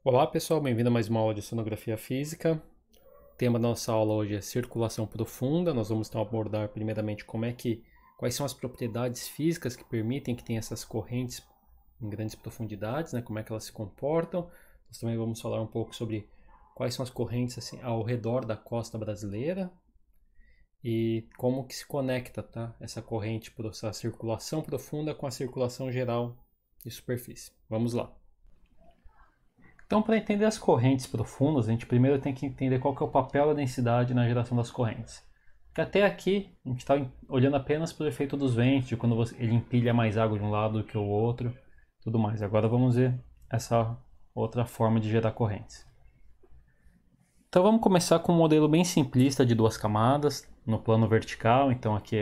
Olá pessoal, bem-vindo a mais uma aula de sonografia física. O tema da nossa aula hoje é circulação profunda. Nós vamos então abordar primeiramente quais são as propriedades físicas que permitem que tenha essas correntes em grandes profundidades, né? Como é que elas se comportam. Nós também vamos falar um pouco sobre quais são as correntes assim, ao redor da costa brasileira e como que se conecta, tá? Essa corrente, essa circulação profunda com a circulação geral de superfície. Vamos lá. Então, para entender as correntes profundas, a gente primeiro tem que entender qual que é o papel da densidade na geração das correntes. Porque até aqui, a gente está olhando apenas para o efeito dos ventos, de quando ele empilha mais água de um lado do que o outro, tudo mais. Agora vamos ver essa outra forma de gerar correntes. Então vamos começar com um modelo bem simplista de duas camadas, no plano vertical. Então aqui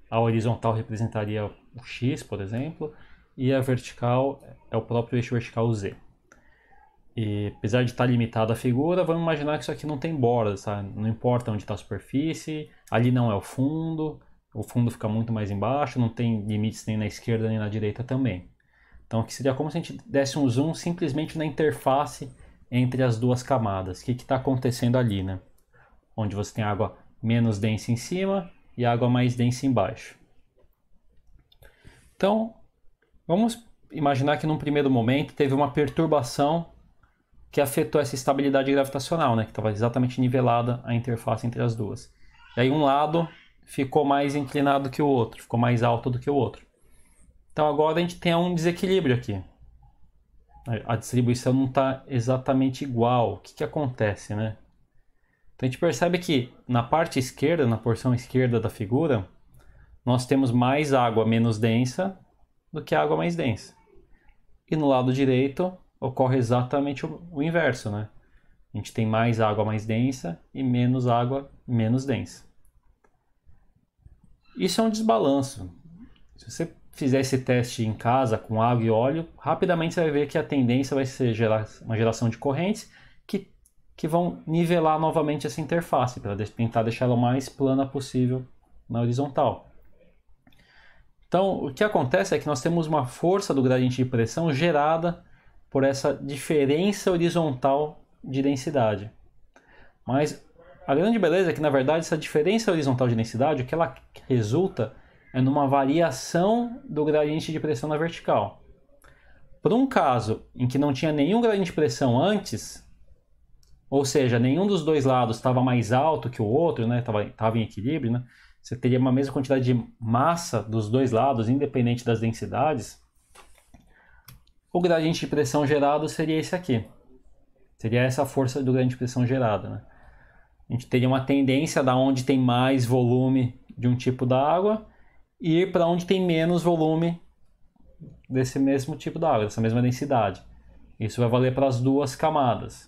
a horizontal representaria o X, por exemplo, e a vertical é o próprio eixo vertical Z. E apesar de estar limitada a figura, vamos imaginar que isso aqui não tem bordas, tá? Não importa onde está a superfície, ali não é o fundo fica muito mais embaixo, não tem limites nem na esquerda nem na direita também. Então aqui seria como se a gente desse um zoom simplesmente na interface entre as duas camadas. O que está acontecendo ali, né? Onde você tem água menos densa em cima e água mais densa embaixo. Então, vamos imaginar que num primeiro momento teve uma perturbação que afetou essa estabilidade gravitacional, né? Que estava exatamente nivelada a interface entre as duas. E aí um lado ficou mais inclinado que o outro, ficou mais alto do que o outro. Então agora a gente tem um desequilíbrio aqui. A distribuição não está exatamente igual. O que acontece, né? Então a gente percebe que na parte esquerda, na porção esquerda da figura, nós temos mais água menos densa do que água mais densa. E no lado direito ocorre exatamente o inverso, né? A gente tem mais água mais densa e menos água menos densa. Isso é um desbalanço. Se você fizer esse teste em casa com água e óleo, rapidamente você vai ver que a tendência vai ser uma geração de correntes que vão nivelar novamente essa interface para tentar deixar ela o mais plana possível na horizontal. Então, o que acontece é que nós temos uma força do gradiente de pressão gerada por essa diferença horizontal de densidade. Mas a grande beleza é que, na verdade, essa diferença horizontal de densidade, o que ela resulta é numa variação do gradiente de pressão na vertical. Por um caso em que não tinha nenhum gradiente de pressão antes, ou seja, nenhum dos dois lados estava mais alto que o outro, né? Estava em equilíbrio, né? Você teria uma mesma quantidade de massa dos dois lados, independente das densidades. O gradiente de pressão gerado seria esse aqui. Seria essa força do gradiente de pressão gerada, né? A gente teria uma tendência da onde tem mais volume de um tipo d'água e ir para onde tem menos volume desse mesmo tipo d'água, dessa mesma densidade. Isso vai valer para as duas camadas.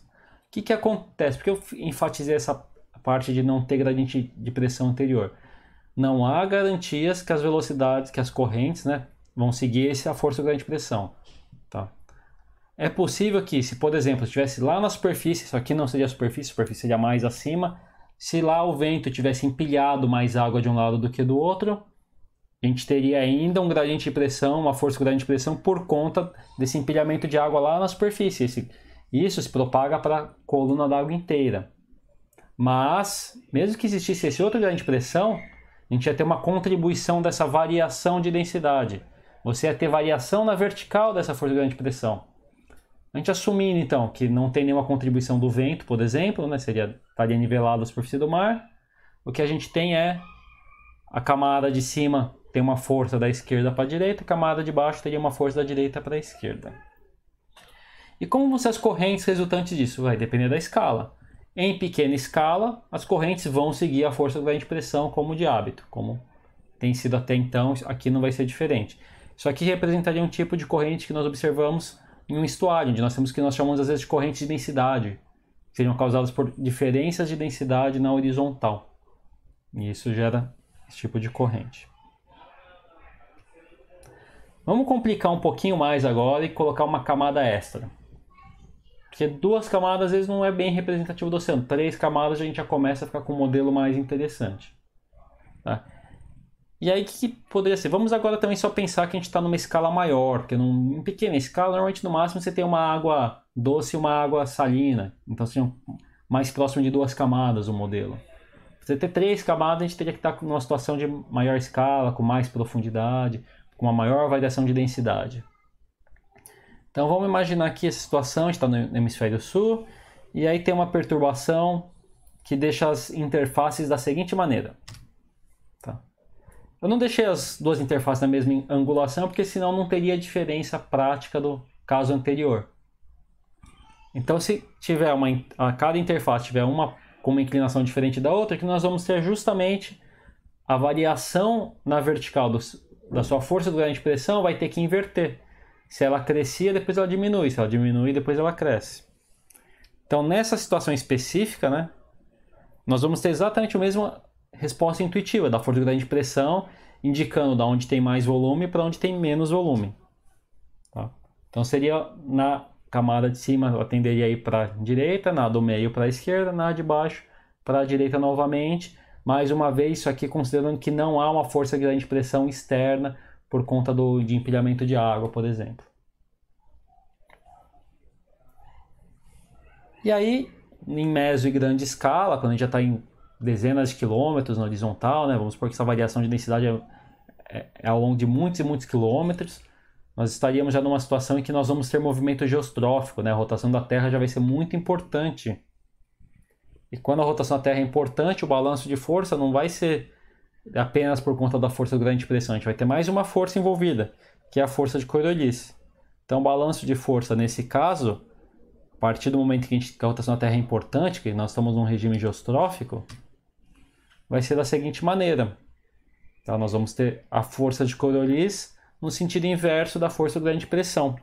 O que acontece? Porque eu enfatizei essa parte de não ter gradiente de pressão anterior. Não há garantias que as velocidades, que as correntes, né, vão seguir a força do gradiente de pressão. Tá? É possível que, se por exemplo estivesse lá na superfície, isso aqui não seria a superfície seria mais acima, se lá o vento tivesse empilhado mais água de um lado do que do outro, a gente teria ainda um gradiente de pressão, uma força do gradiente de pressão por conta desse empilhamento de água lá na superfície. Isso se propaga para a coluna d'água inteira. Mas, mesmo que existisse esse outro gradiente de pressão, a gente ia ter uma contribuição dessa variação de densidade. Você ia ter variação na vertical dessa força do gradiente de pressão. A gente assumindo, então, que não tem nenhuma contribuição do vento, por exemplo, né? Estaria nivelado a superfície do mar. O que a gente tem é a camada de cima tem uma força da esquerda para a direita, a camada de baixo teria uma força da direita para a esquerda. E como vão ser as correntes resultantes disso? Vai depender da escala. Em pequena escala, as correntes vão seguir a força do gradiente de pressão como de hábito, como tem sido até então, aqui não vai ser diferente. Isso aqui representaria um tipo de corrente que nós observamos em um estuário, onde nós temos o que nós chamamos às vezes de correntes de densidade, que seriam causadas por diferenças de densidade na horizontal. E isso gera esse tipo de corrente. Vamos complicar um pouquinho mais agora e colocar uma camada extra. Porque duas camadas às vezes não é bem representativo do oceano. 3 camadas a gente já começa a ficar com um modelo mais interessante. Tá? E aí o que poderia ser? Vamos agora também só pensar que a gente está numa escala maior, porque em pequena escala, normalmente no máximo você tem uma água doce e uma água salina. Então seria mais próximo de 2 camadas o modelo. Se você ter 3 camadas, a gente teria que estar numa situação de maior escala, com mais profundidade, com uma maior variação de densidade. Então vamos imaginar aqui essa situação, a gente está no hemisfério sul, e aí tem uma perturbação que deixa as interfaces da seguinte maneira. Tá? Eu não deixei as duas interfaces na mesma angulação, porque senão não teria diferença prática do caso anterior. Então se tiver cada interface tiver uma com uma inclinação diferente da outra, que nós vamos ter justamente a variação na vertical da sua força do gradiente de pressão vai ter que inverter. Se ela crescia, depois ela diminui. Se ela diminui, depois ela cresce. Então, nessa situação específica, né, nós vamos ter exatamente a mesma resposta intuitiva da força do gradiente de pressão, indicando da onde tem mais volume para onde tem menos volume. Tá? Então, seria na camada de cima, ela tenderia a ir para a direita, na do meio para a esquerda, na de baixo para a direita novamente. Mais uma vez, isso aqui considerando que não há uma força de gradiente de pressão externa por conta de empilhamento de água, por exemplo. E aí, em meso e grande escala, quando a gente já está em dezenas de quilômetros na horizontal, né, vamos supor que essa variação de densidade é ao longo de muitos e muitos quilômetros, nós estaríamos já numa situação em que nós vamos ter movimento geostrófico, né? A rotação da Terra já vai ser muito importante. E quando a rotação da Terra é importante, o balanço de força não vai ser apenas por conta da força do gradiente de pressão, a gente vai ter mais uma força envolvida, que é a força de Coriolis. Então, o balanço de força nesse caso, a partir do momento que a rotação da Terra é importante, que nós estamos num regime geostrófico, vai ser da seguinte maneira. Então, nós vamos ter a força de Coriolis no sentido inverso da força do gradiente de pressão.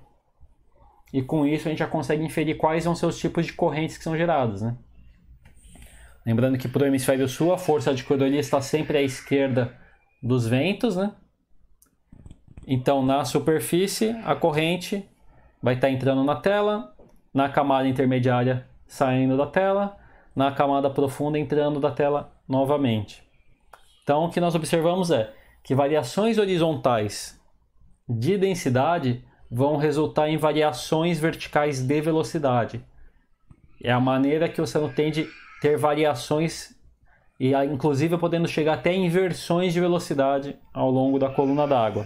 E com isso a gente já consegue inferir quais vão ser os tipos de correntes que são geradas, né? Lembrando que para o hemisfério sul a força de Coriolis está sempre à esquerda dos ventos, né? Então na superfície a corrente vai estar entrando na tela, na camada intermediária saindo da tela, na camada profunda entrando da tela novamente. Então o que nós observamos é que variações horizontais de densidade vão resultar em variações verticais de velocidade. É a maneira que o oceano tem de ter variações e inclusive podendo chegar até inversões de velocidade ao longo da coluna d'água.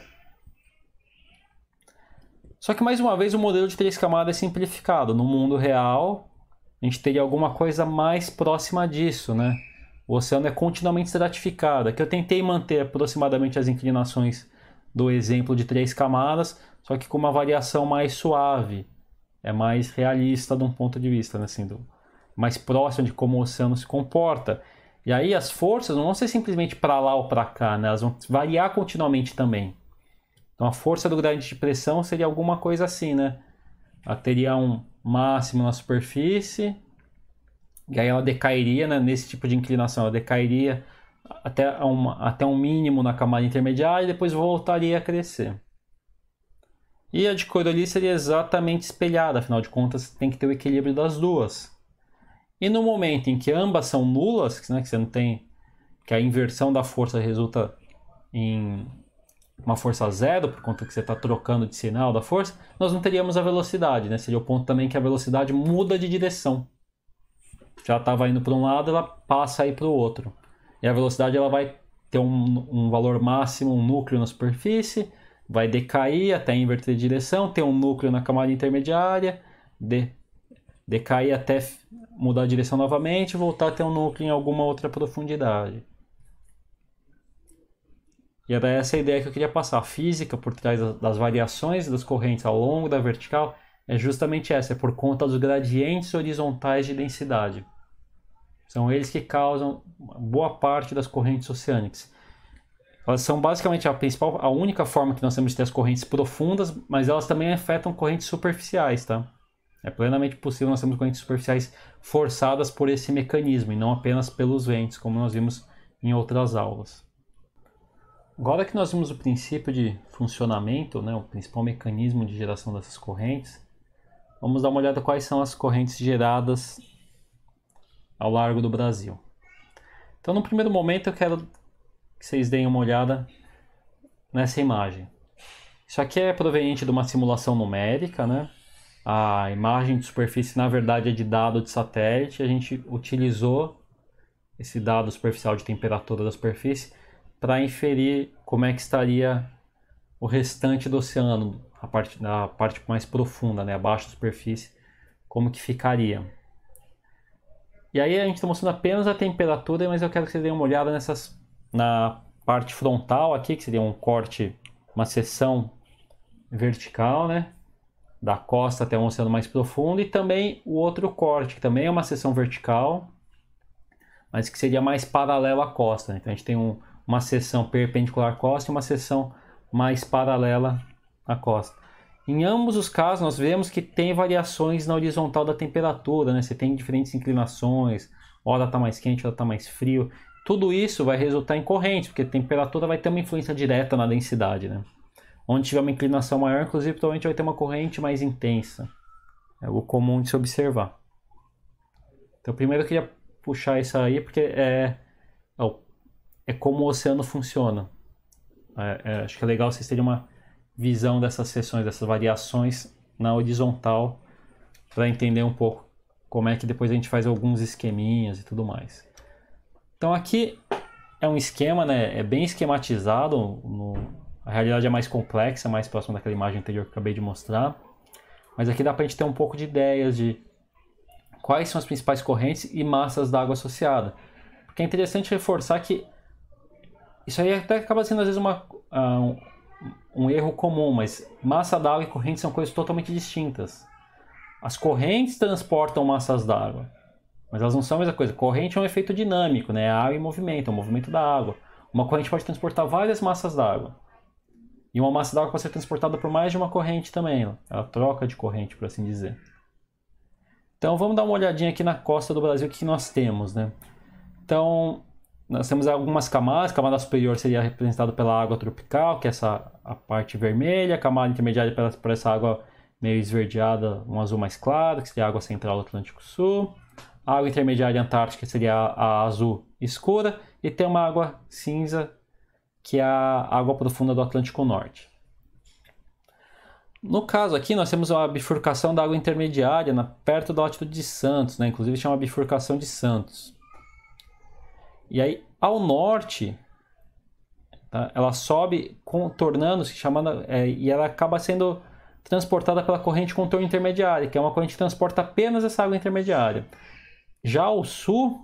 Só que mais uma vez o modelo de 3 camadas é simplificado. No mundo real a gente teria alguma coisa mais próxima disso, né? O oceano é continuamente estratificado. Aqui eu tentei manter aproximadamente as inclinações do exemplo de 3 camadas, só que com uma variação mais suave, é mais realista de um ponto de vista, né? Assim, mais próximo de como o oceano se comporta. E aí as forças não vão ser simplesmente para lá ou para cá, né? Elas vão variar continuamente também. Então a força do gradiente de pressão seria alguma coisa assim, né? Ela teria um máximo na superfície, e aí ela decairia, né? Nesse tipo de inclinação, ela decairia até um mínimo na camada intermediária e depois voltaria a crescer. E a de Coriolis seria exatamente espelhada, afinal de contas tem que ter o equilíbrio das duas. E no momento em que ambas são nulas, né, que você não tem, que a inversão da força resulta em uma força zero, por conta que você está trocando de sinal da força, nós não teríamos a velocidade, né? Seria o ponto também que a velocidade muda de direção. Já estava indo para um lado, ela passa a ir para o outro. E a velocidade ela vai ter um valor máximo, um núcleo na superfície, vai decair até inverter de direção, ter um núcleo na camada intermediária, decair até mudar a direção novamente e voltar a ter um núcleo em alguma outra profundidade. E era essa a ideia que eu queria passar. A física por trás das variações das correntes ao longo da vertical é justamente essa, é por conta dos gradientes horizontais de densidade. São eles que causam boa parte das correntes oceânicas. Elas são basicamente a única forma que nós temos de ter as correntes profundas, mas elas também afetam correntes superficiais, tá? É plenamente possível nós termos correntes superficiais forçadas por esse mecanismo, e não apenas pelos ventos, como nós vimos em outras aulas. Agora que nós vimos o princípio de funcionamento, né, o principal mecanismo de geração dessas correntes, vamos dar uma olhada quais são as correntes geradas ao largo do Brasil. Então, no primeiro momento, eu quero que vocês deem uma olhada nessa imagem. Isso aqui é proveniente de uma simulação numérica, né? a imagem de superfície na verdade é de dado de satélite, a gente utilizou esse dado superficial de temperatura da superfície para inferir como é que estaria o restante do oceano, a parte mais profunda, né, abaixo da superfície, como que ficaria. E aí a gente está mostrando apenas a temperatura, mas eu quero que vocês deem uma olhada na parte frontal aqui, que seria um corte, uma seção vertical, né, da costa até um oceano mais profundo, e também o outro corte, que também é uma seção vertical, mas que seria mais paralela à costa, né? Então a gente tem uma seção perpendicular à costa e uma seção mais paralela à costa. Em ambos os casos, nós vemos que tem variações na horizontal da temperatura, né? Você tem diferentes inclinações, hora está mais quente, hora está mais frio. Tudo isso vai resultar em correntes, porque a temperatura vai ter uma influência direta na densidade, né? Onde tiver uma inclinação maior, inclusive, provavelmente vai ter uma corrente mais intensa. É algo comum de se observar. Então, primeiro eu queria puxar isso aí, porque é como o oceano funciona. Acho que é legal vocês terem uma visão dessas seções, dessas variações na horizontal, para entender um pouco como é que depois a gente faz alguns esqueminhas e tudo mais. Então aqui é um esquema, né? É bem esquematizado, a realidade é mais complexa, mais próxima daquela imagem anterior que eu acabei de mostrar, mas aqui dá para a gente ter um pouco de ideias de quais são as principais correntes e massas d'água associadas. Porque é interessante reforçar que isso aí até acaba sendo às vezes um erro comum, mas massa d'água e corrente são coisas totalmente distintas. As correntes transportam massas d'água, mas elas não são a mesma coisa. Corrente é um efeito dinâmico, né? A água em movimento, é o movimento da água. Uma corrente pode transportar várias massas d'água. E uma massa d'água pode ser transportada por mais de uma corrente também. Ela troca de corrente, por assim dizer. Então vamos dar uma olhadinha aqui na costa do Brasil, o que nós temos, né? Então, nós temos algumas camadas. A camada superior seria representada pela água tropical, que é a parte vermelha. A camada intermediária por essa água meio esverdeada, um azul mais claro, que seria a água central do Atlântico Sul. A água intermediária antártica seria a azul escura. E tem uma água cinza, que é a água profunda do Atlântico Norte. No caso aqui, nós temos uma bifurcação da água intermediária perto da latitude de Santos, né? Inclusive chama bifurcação de Santos. E aí, ao norte, tá, ela sobe contornando-se, e ela acaba sendo transportada pela corrente contorno intermediária, que é uma corrente que transporta apenas essa água intermediária. Já ao sul,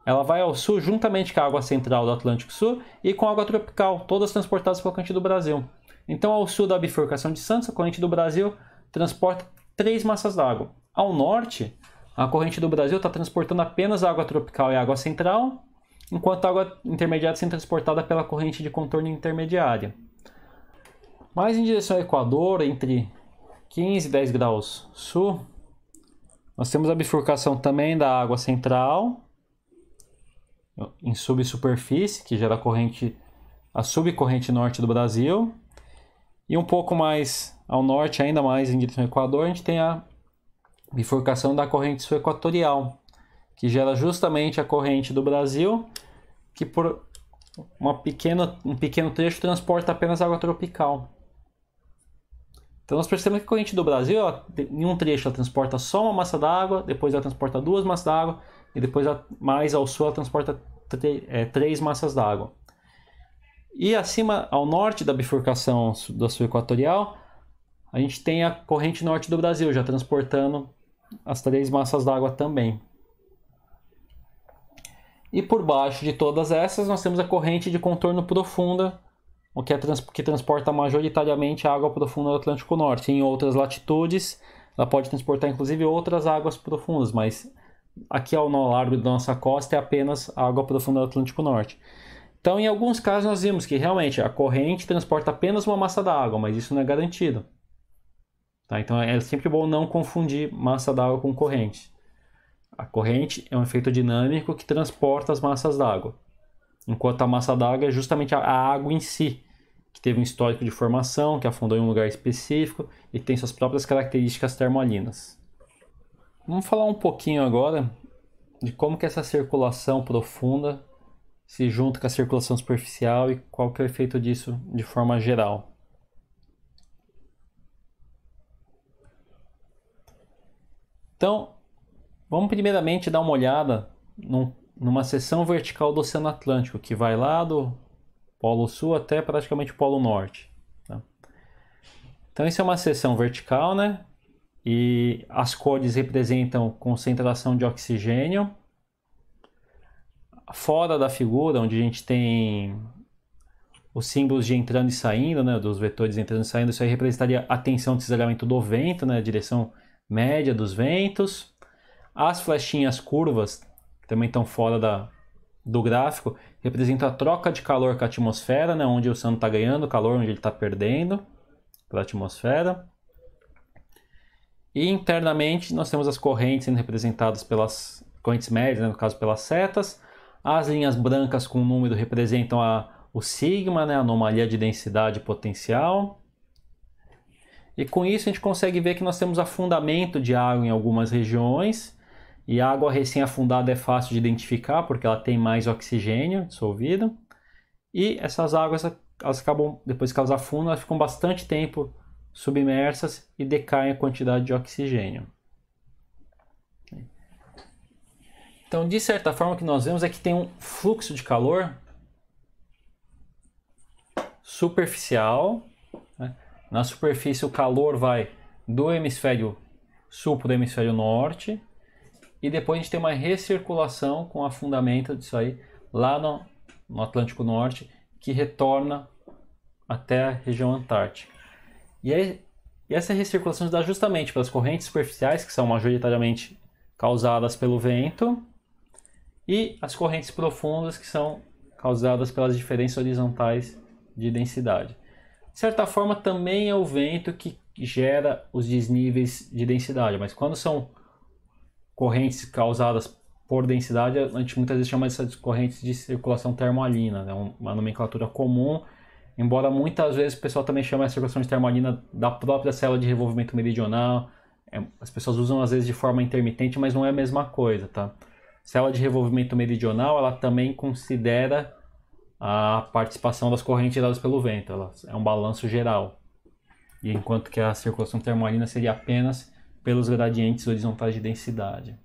ela vai ao sul juntamente com a água central do Atlântico Sul e com a água tropical, todas transportadas pela corrente do Brasil. Então, ao sul da bifurcação de Santos, a corrente do Brasil transporta 3 massas d'água. Ao norte, a corrente do Brasil está transportando apenas a água tropical e a água central, enquanto a água intermediária sendo transportada pela corrente de contorno intermediária. Mais em direção ao Equador, entre 15 e 10 graus sul, nós temos a bifurcação também da água central, em subsuperfície, que gera a subcorrente norte do Brasil. E um pouco mais ao norte, ainda mais em direção ao Equador, a gente tem a bifurcação da corrente sul-equatorial, que gera justamente a corrente do Brasil, que por um pequeno trecho transporta apenas água tropical. Então nós percebemos que a corrente do Brasil, em um trecho ela transporta só uma massa d'água, depois ela transporta 2 massas d'água, e depois mais ao sul ela transporta 3 massas d'água. E acima, ao norte da bifurcação da sul-equatorial, a gente tem a corrente norte do Brasil, já transportando as 3 massas d'água também. E por baixo de todas essas, nós temos a corrente de contorno profunda, que transporta majoritariamente a água profunda do Atlântico Norte. Em outras latitudes, ela pode transportar inclusive outras águas profundas, mas aqui ao largo da nossa costa é apenas a água profunda do Atlântico Norte. Então, em alguns casos, nós vimos que realmente a corrente transporta apenas uma massa d'água, mas isso não é garantido. Tá? Então, é sempre bom não confundir massa d'água com corrente. A corrente é um efeito dinâmico que transporta as massas d'água, enquanto a massa d'água é justamente a água em si, que teve um histórico de formação, que afundou em um lugar específico e tem suas próprias características termoalinas. Vamos falar um pouquinho agora de como que essa circulação profunda se junta com a circulação superficial e qual que é o efeito disso de forma geral. Então, vamos primeiramente dar uma olhada numa seção vertical do Oceano Atlântico, que vai lá do Polo Sul até praticamente o Polo Norte. Tá? Então, isso é uma seção vertical, né? E as cores representam concentração de oxigênio. Fora da figura, onde a gente tem os símbolos de entrando e saindo, né, dos vetores entrando e saindo, isso aí representaria a tensão de deslizamento do vento, né, a direção média dos ventos. As flechinhas curvas, que também estão fora do gráfico, representam a troca de calor com a atmosfera, né, onde o oceano está ganhando calor, onde ele está perdendo para a atmosfera. E internamente nós temos as correntes sendo representadas pelas correntes médias, né, no caso pelas setas. As linhas brancas com número representam o sigma, né, a anomalia de densidade potencial. E com isso a gente consegue ver que nós temos afundamento de água em algumas regiões. E a água recém-afundada é fácil de identificar porque ela tem mais oxigênio dissolvido. E essas águas, elas acabam, depois que elas afundam, elas ficam bastante tempo submersas e decaem a quantidade de oxigênio. Então, de certa forma, o que nós vemos é que tem um fluxo de calor superficial. Né? Na superfície, o calor vai do hemisfério sul para o hemisfério norte. E depois a gente tem uma recirculação com afundamento disso aí lá no Atlântico Norte, que retorna até a região antártica. E essa recirculação se dá justamente pelas correntes superficiais, que são majoritariamente causadas pelo vento, e as correntes profundas, que são causadas pelas diferenças horizontais de densidade. De certa forma, também é o vento que gera os desníveis de densidade, mas quando são correntes causadas por densidade, a gente muitas vezes chama essas correntes de circulação termoalina, é uma nomenclatura comum, embora muitas vezes o pessoal também chama a circulação de termoalina da própria célula de revolvimento meridional. As pessoas usam às vezes de forma intermitente, mas não é a mesma coisa, tá? Célula de revolvimento meridional, ela também considera a participação das correntes dadas pelo vento, ela é um balanço geral. E enquanto que a circulação termoalina seria apenas pelos gradientes horizontais de densidade.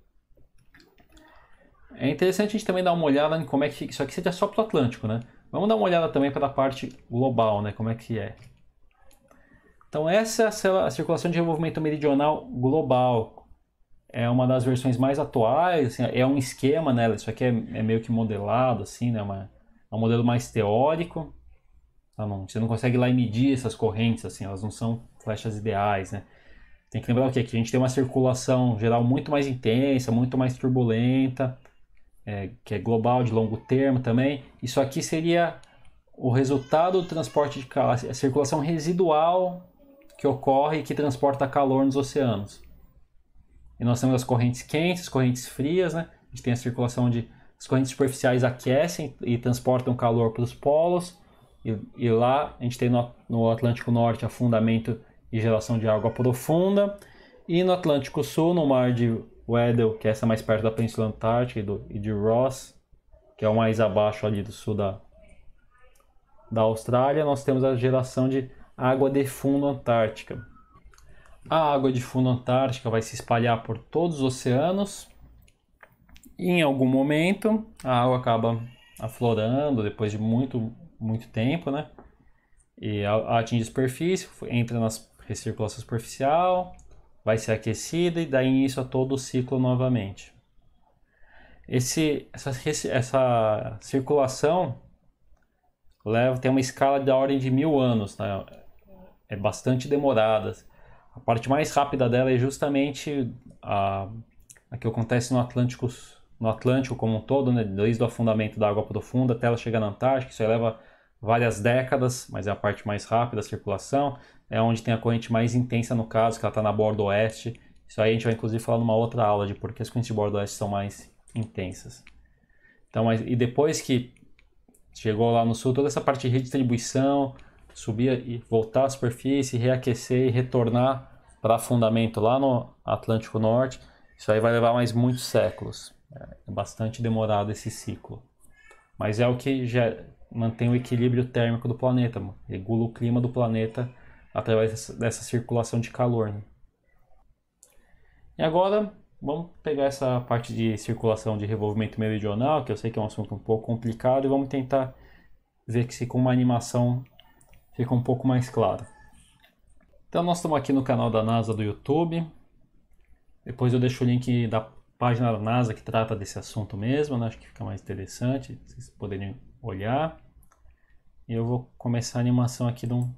É interessante a gente também dar uma olhada em como é que fica. Isso aqui seria só para o Atlântico, né? Vamos dar uma olhada também para a parte global, né? Como é que é. Então essa é a circulação de revolvimento meridional global. É uma das versões mais atuais, assim, é um esquema, né? Isso aqui é meio que modelado, assim, né? É um modelo mais teórico. Tá? Você não consegue ir lá e medir essas correntes, assim, elas não são flechas ideais, né? Tem que lembrar o quê? Que a gente tem uma circulação geral muito mais intensa, muito mais turbulenta, que é global, de longo termo também. Isso aqui seria o resultado do transporte de calor, a circulação residual que ocorre e que transporta calor nos oceanos. E nós temos as correntes quentes, as correntes frias, né? A gente tem a circulação onde as correntes superficiais aquecem e transportam calor para os polos. E lá a gente tem no Atlântico Norte afundamento e geração de água profunda. E no Atlântico Sul, no mar de Weddell, que é essa mais perto da Península Antártica, e de Ross, que é o mais abaixo ali do sul da Austrália, nós temos a geração de água de fundo antártica. A água de fundo antártica vai se espalhar por todos os oceanos. E em algum momento, a água acaba aflorando depois de muito tempo, né? E atinge a superfície, entra na recirculação superficial, vai ser aquecida e dá início a todo o ciclo novamente. Essa circulação tem uma escala da ordem de 1000 anos, tá? É bastante demorada. A parte mais rápida dela é justamente a que acontece no Atlântico como um todo, né? Desde o afundamento da água profunda até ela chegar na Antártica. Isso aí leva várias décadas, mas é a parte mais rápida da circulação. É onde tem a corrente mais intensa, no caso, que ela está na borda oeste. Isso aí a gente vai inclusive falar numa outra aula de por que as correntes de borda oeste são mais intensas. Então, e depois que chegou lá no sul, toda essa parte de redistribuição, subir e voltar à superfície, reaquecer e retornar para afundamento lá no Atlântico Norte, isso aí vai levar mais muitos séculos. É bastante demorado esse ciclo. Mas é o que já mantém o equilíbrio térmico do planeta, regula o clima do planeta através dessa circulação de calor. Né? E agora vamos pegar essa parte de circulação de revolvimento meridional, que eu sei que é um assunto um pouco complicado, e vamos tentar ver que se com uma animação fica um pouco mais claro. Então nós estamos aqui no canal da NASA do YouTube. Depois eu deixo o link da página da NASA que trata desse assunto mesmo, né? Acho que fica mais interessante, vocês poderem olhar. E eu vou começar a animação aqui de um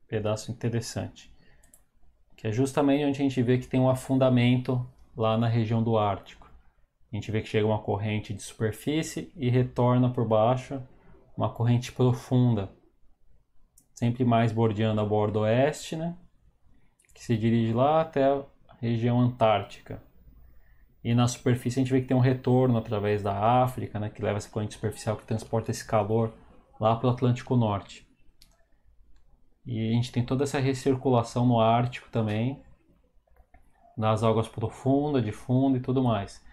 pedaço interessante, que é justamente onde a gente vê que tem um afundamento lá na região do Ártico. A gente vê que chega uma corrente de superfície e retorna por baixo uma corrente profunda, sempre mais bordeando a borda oeste, né? Que se dirige lá até a região antártica. E na superfície a gente vê que tem um retorno através da África, né? Que leva essa corrente superficial que transporta esse calor lá para o Atlântico Norte. E a gente tem toda essa recirculação no Ártico também, nas águas profundas, de fundo e tudo mais.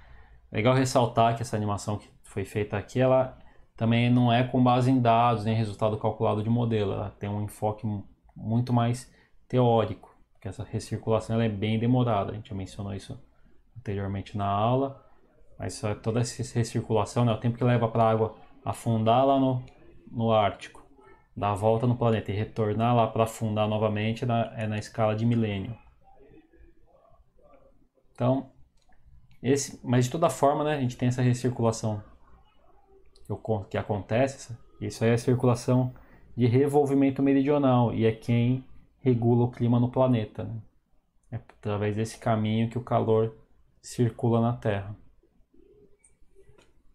Legal ressaltar que essa animação que foi feita aqui, ela também não é com base em dados, nem resultado calculado de modelo. Ela tem um enfoque muito mais teórico, porque essa recirculação ela é bem demorada. A gente já mencionou isso anteriormente na aula, mas toda essa recirculação, né, o tempo que leva para a água afundar lá no Ártico, dar a volta no planeta e retornar lá para afundar novamente é na escala de milênio. Então, mas de toda forma, né, a gente tem essa recirculação que acontece. Isso aí é a circulação de revolvimento meridional e é quem regula o clima no planeta, né? É através desse caminho que o calor circula na Terra.